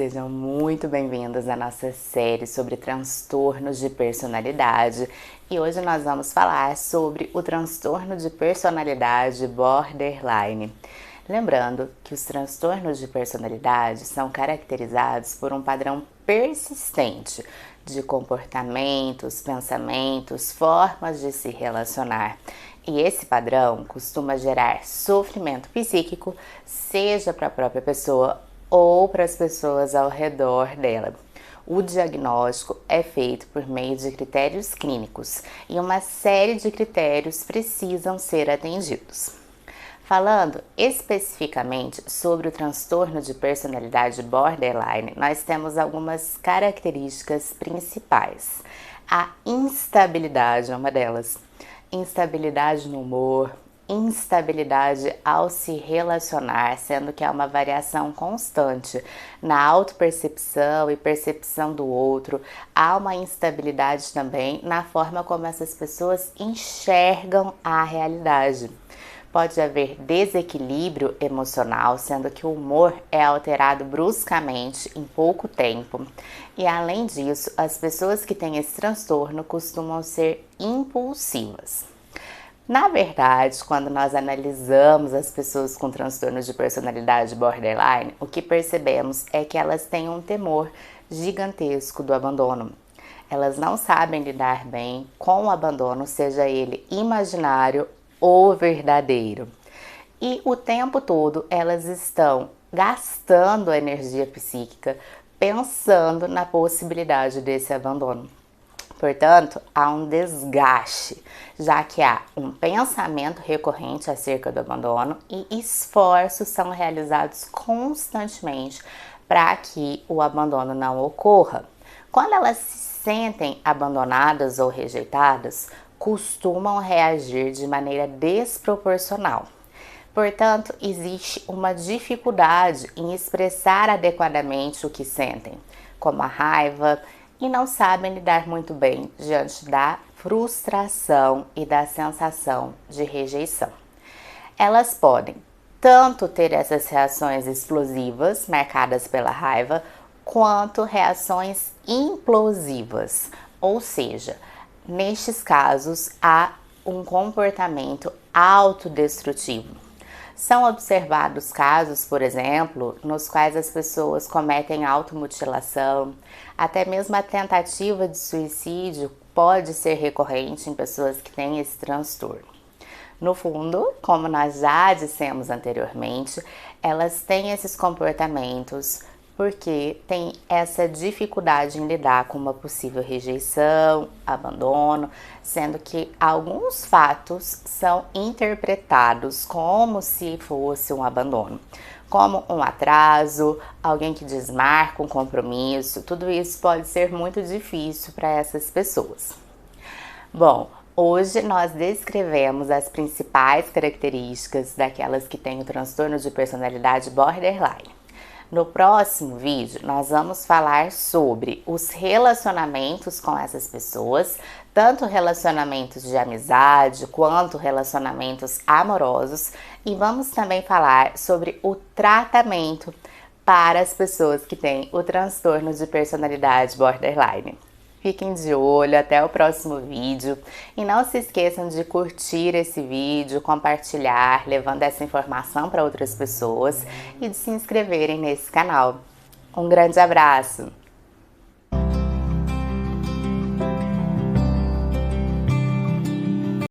Sejam muito bem-vindos à nossa série sobre transtornos de personalidade e hoje nós vamos falar sobre o transtorno de personalidade borderline. Lembrando que os transtornos de personalidade são caracterizados por um padrão persistente de comportamentos, pensamentos, formas de se relacionar. E esse padrão costuma gerar sofrimento psíquico, seja para a própria pessoa ou para as pessoas ao redor dela. O diagnóstico é feito por meio de critérios clínicos e uma série de critérios precisam ser atendidos. Falando especificamente sobre o transtorno de personalidade borderline, nós temos algumas características principais. A instabilidade é uma delas. Instabilidade no humor, instabilidade ao se relacionar, sendo que há uma variação constante na autopercepção e percepção do outro. Há uma instabilidade também na forma como essas pessoas enxergam a realidade. Pode haver desequilíbrio emocional, sendo que o humor é alterado bruscamente em pouco tempo. E além disso, as pessoas que têm esse transtorno costumam ser impulsivas. Na verdade, quando nós analisamos as pessoas com transtorno de personalidade borderline, o que percebemos é que elas têm um temor gigantesco do abandono. Elas não sabem lidar bem com o abandono, seja ele imaginário ou verdadeiro. E o tempo todo elas estão gastando energia psíquica pensando na possibilidade desse abandono. Portanto, há um desgaste, já que há um pensamento recorrente acerca do abandono e esforços são realizados constantemente para que o abandono não ocorra. Quando elas se sentem abandonadas ou rejeitadas, costumam reagir de maneira desproporcional. Portanto, existe uma dificuldade em expressar adequadamente o que sentem, como a raiva, e não sabem lidar muito bem diante da frustração e da sensação de rejeição. Elas podem tanto ter essas reações explosivas, marcadas pela raiva, quanto reações implosivas, ou seja, nestes casos há um comportamento autodestrutivo. São observados casos, por exemplo, nos quais as pessoas cometem automutilação, até mesmo a tentativa de suicídio pode ser recorrente em pessoas que têm esse transtorno. No fundo, como nós já dissemos anteriormente, elas têm esses comportamentos porque tem essa dificuldade em lidar com uma possível rejeição, abandono, sendo que alguns fatos são interpretados como se fosse um abandono, como um atraso, alguém que desmarca um compromisso. Tudo isso pode ser muito difícil para essas pessoas. Bom, hoje nós descrevemos as principais características daquelas que têm o transtorno de personalidade borderline. No próximo vídeo, nós vamos falar sobre os relacionamentos com essas pessoas, tanto relacionamentos de amizade quanto relacionamentos amorosos, e vamos também falar sobre o tratamento para as pessoas que têm o transtorno de personalidade borderline. Fiquem de olho, até o próximo vídeo e não se esqueçam de curtir esse vídeo, compartilhar, levando essa informação para outras pessoas e de se inscreverem nesse canal. Um grande abraço!